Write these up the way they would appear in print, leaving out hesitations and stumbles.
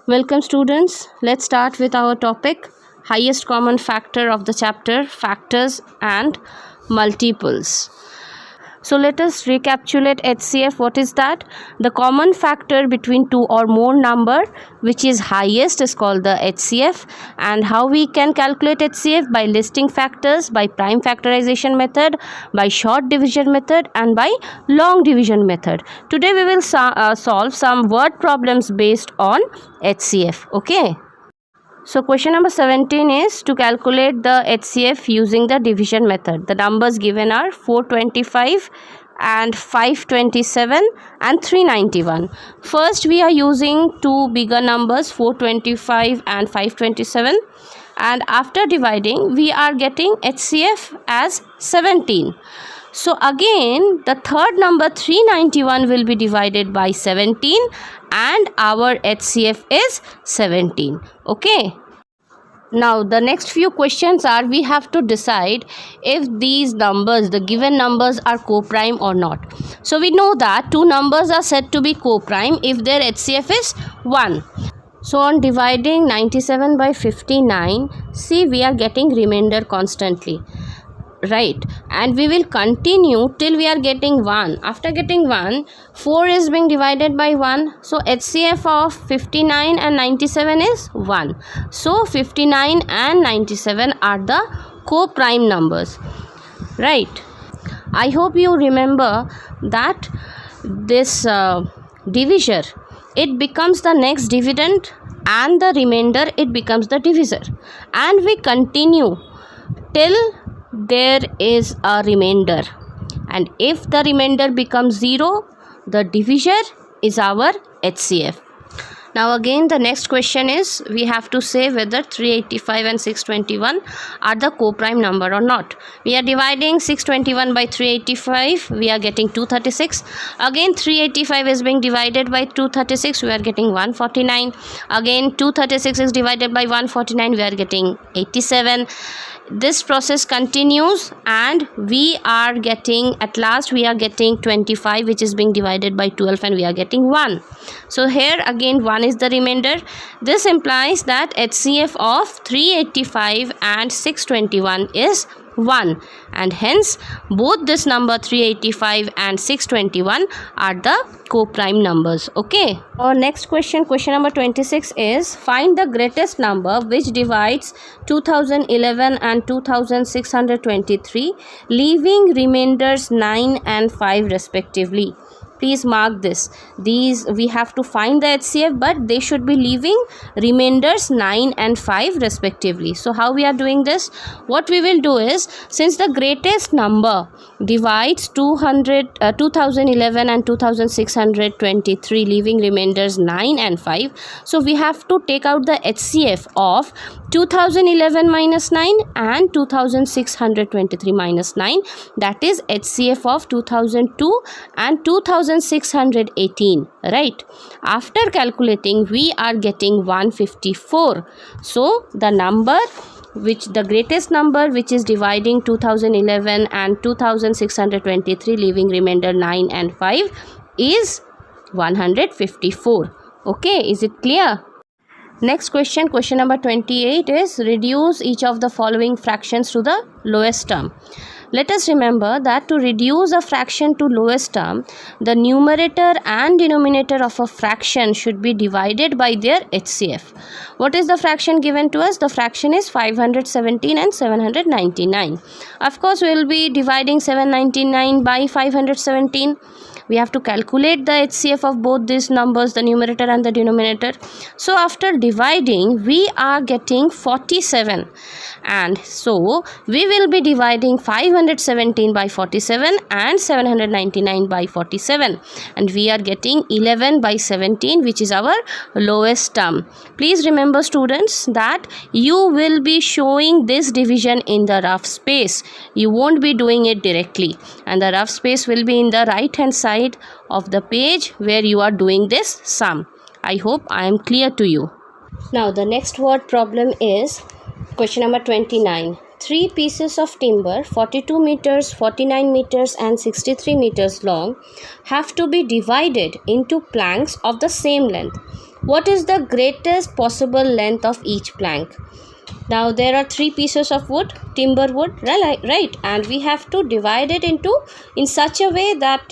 Welcome students. Let's start with our topic, highest common factor of the chapter, factors and multiples. So let us recapitulate HCF. What is that? The common factor between two or more number which is highest is called the HCF. And how we can calculate HCF? By listing factors, by prime factorization method, by short division method and by long division method. Today we will solve some word problems based on HCF. Okay. So question number 17 is to calculate the HCF using the division method. The numbers given are 425 and 527 and 391. First we are using two bigger numbers 425 and 527, and after dividing we are getting HCF as 17. So again the third number 391 will be divided by 17 and our HCF is 17. Okay. Now the next few questions are, we have to decide if these numbers, the given numbers, are co-prime or not. So we know that two numbers are said to be co-prime if their HCF is 1. So on dividing 97 by 59, see we are getting remainder constantly. Right, and we will continue till we are getting 1. After getting 1, 4 is being divided by 1. So HCF of 59 and 97 is 1. So 59 and 97 are the co-prime numbers. Right. I hope you remember that this divisor, it becomes the next dividend and the remainder it becomes the divisor. And we continue till there is a remainder, and if the remainder becomes 0, the divisor is our HCF. Now again the next question is, we have to say whether 385 and 621 are the co-prime number or not. We are dividing 621 by 385, we are getting 236. Again 385 is being divided by 236, we are getting 149. Again 236 is divided by 149, we are getting 87. This process continues and we are getting, at last we are getting 25, which is being divided by 12, and we are getting 1. So here again 1 is the remainder. This implies that HCF of 385 and 621 is 1, and hence both this number 385 and 621 are the co-prime numbers. Okay. Our next question, question number 26 is, find the greatest number which divides 2011 and 2623, leaving remainders 9 and 5 respectively. Please mark this. These we have to find the HCF, but they should be leaving remainders 9 and 5 respectively. So how we are doing this? What we will do is, since the greatest number divides 2011 and 2623, leaving remainders 9 and 5, so we have to take out the HCF of 2011 minus 9 and 2623 minus 9, that is HCF of 2002 and 2618. Right, after calculating we are getting 154. So the number which, the greatest number which is dividing 2011 and 2623, leaving remainder 9 and 5, is 154. Okay, is it clear? Next question, question number 28 is, reduce each of the following fractions to the lowest term. Let us remember that to reduce a fraction to lowest term, the numerator and denominator of a fraction should be divided by their HCF. What is the fraction given to us? The fraction is 517 and 799. Of course, we will be dividing 799 by 517. We have to calculate the HCF of both these numbers, the numerator and the denominator. So after dividing, we are getting 47. And so we will be dividing 517 by 47 and 799 by 47. And we are getting 11 by 17, which is our lowest term. Please remember students that you will be showing this division in the rough space. You won't be doing it directly. And the rough space will be in the right hand side of the page where you are doing this sum. I hope I am clear to you. Now the next word problem is question number 29. 3 pieces of timber 42 meters, 49 meters and 63 meters long have to be divided into planks of the same length. what is the greatest possible length of each plank? Now there are 3 pieces of wood, timber wood, right, and we have to divide it into in such a way that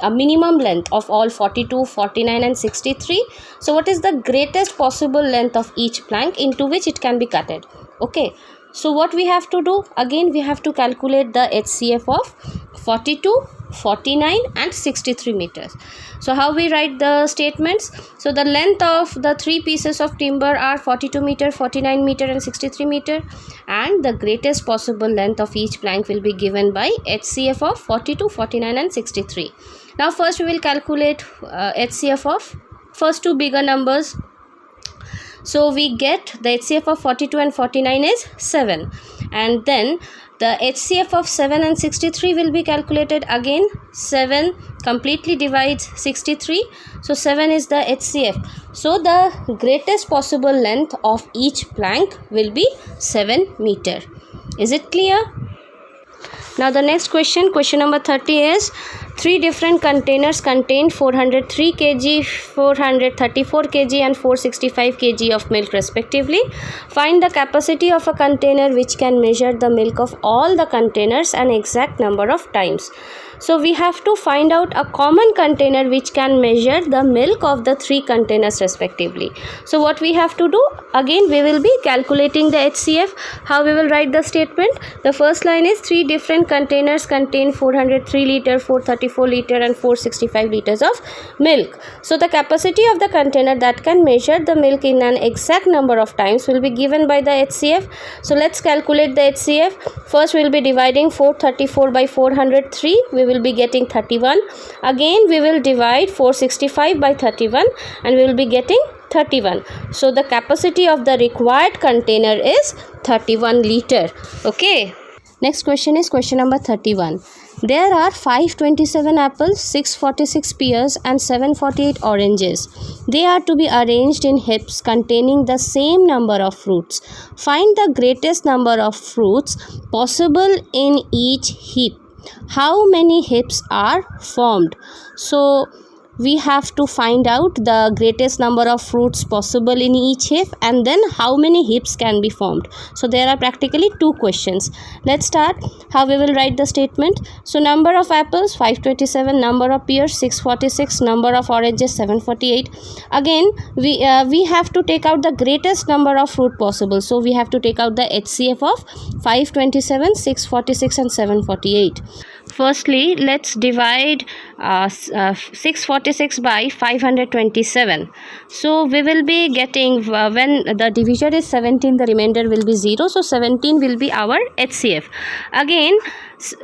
a minimum length of all 42, 49 and 63. So what is the greatest possible length of each plank into which it can be cutted? Okay, so what we have to do, again we have to calculate the HCF of 42, 49 and 63 meters. So how we write the statements? So the length of the 3 pieces of timber are 42 meter, 49 meter and 63 meter, and the greatest possible length of each plank will be given by HCF of 42, 49 and 63. Now first we will calculate HCF of first 2 bigger numbers. So we get the HCF of 42 and 49 is 7, and then the HCF of 7 and 63 will be calculated. Again 7 completely divides 63, so 7 is the HCF. So the greatest possible length of each plank will be 7 meter. Is it clear? Now the next question number 30 is 3 different containers contain 403 kg, 434 kg and 465 kg of milk respectively. Find the capacity of a container which can measure the milk of all the containers an exact number of times. So we have to find out a common container which can measure the milk of the 3 containers respectively. So what we have to do, again we will be calculating the HCF. How we will write the statement? The first line is 3 different containers contain 403 liter, 434 liter and 465 liters of milk. So the capacity of the container that can measure the milk in an exact number of times will be given by the HCF. So let's calculate the HCF. First we will be dividing 434 by 403. We will be getting 31. Again we will divide 465 by 31 and we will be getting 31. So the capacity of the required container is 31 liter. Okay. Next question is question number 31. There are 527 apples, 646 pears and 748 oranges. They are to be arranged in heaps containing the same number of fruits. Find the greatest number of fruits possible in each heap. How many heaps are formed? So we have to find out the greatest number of fruits possible in each heap and then how many heaps can be formed. So there are practically 2 questions. Let's start. How we will write the statement? So number of apples 527, number of pears 646, number of oranges 748. Again we have to take out the greatest number of fruit possible. So we have to take out the HCF of 527, 646 and 748. Firstly, let's divide 646 by 527. So we will be getting, when the divisor is 17, the remainder will be 0. So 17 will be our HCF. Again,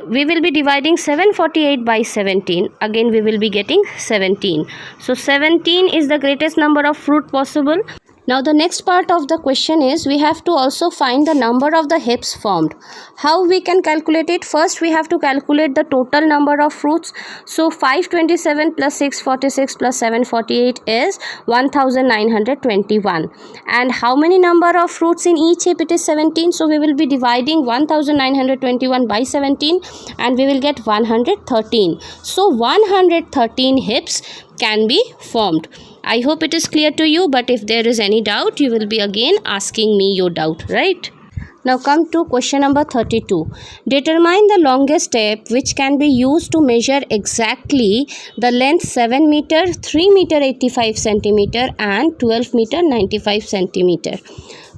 we will be dividing 748 by 17. Again, we will be getting 17. So 17 is the greatest number of fruit possible. Now the next part of the question is we have to also find the number of the heaps formed. How we can calculate it? First we have to calculate the total number of fruits. So 527 plus 646 plus 748 is 1921. And how many number of fruits in each heap? It is 17. So we will be dividing 1921 by 17 and we will get 113. So 113 heaps can be formed. I hope it is clear to you, but if there is any doubt, you will be again asking me your doubt, right? Now come to question number 32. Determine the longest tape which can be used to measure exactly the length 7 meter, 3 meter 85 centimeter and 12 meter 95 centimeter.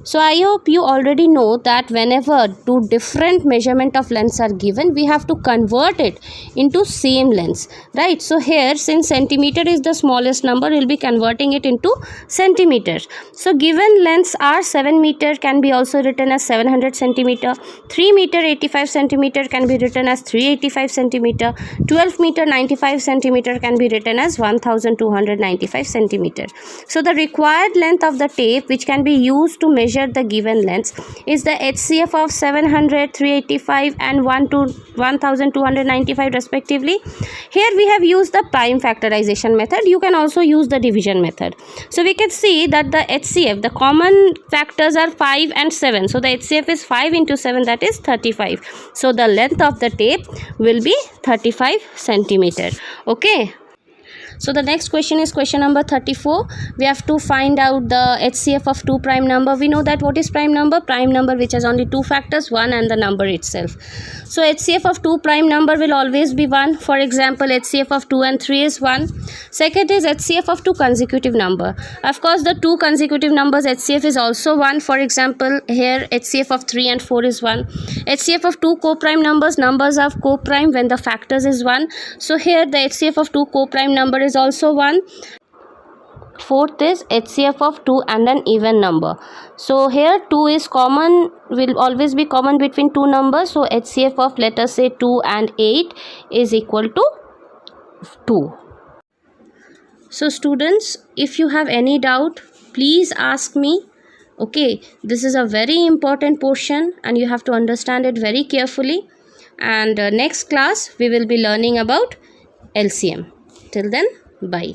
So I hope you already know that whenever 2 different measurement of lengths are given, we have to convert it into same lengths, right? So here, since centimeter is the smallest number, we'll be converting it into centimeters. So given lengths are 7 meter can be also written as 700 centimeter, 3 meter 85 centimeter can be written as 385 centimeter, 12 meter 95 centimeter can be written as 1295 centimeter. So the required length of the tape which can be used to measure the given lengths is the HCF of 700, 385 and 1295 respectively. Here we have used the prime factorization method. You can also use the division method. So we can see that the HCF, the common factors are 5 and 7. So the HCF is 5 into 7, that is 35. So the length of the tape will be 35 centimeter. Okay. So the next question is question number 34. We have to find out the HCF of two prime number. We know that what is prime number? Prime number which has only two factors, 1 and the number itself. So HCF of two prime number will always be 1. For example, HCF of 2 and 3 is 1. Second is HCF of two consecutive number. Of course, the two consecutive numbers HCF is also 1. For example, here HCF of 3 and 4 is 1. HCF of two co-prime numbers of co-prime when the factors is 1. So here the HCF of two co-prime number is also 1. Fourth is HCF of 2 and an even number. So here 2 is common, will always be common between two numbers. So HCF of, let us say, 2 and 8 is equal to 2. So students, if you have any doubt, please ask me. Okay, this is a very important portion and you have to understand it very carefully. And next class we will be learning about LCM. Till then, bye.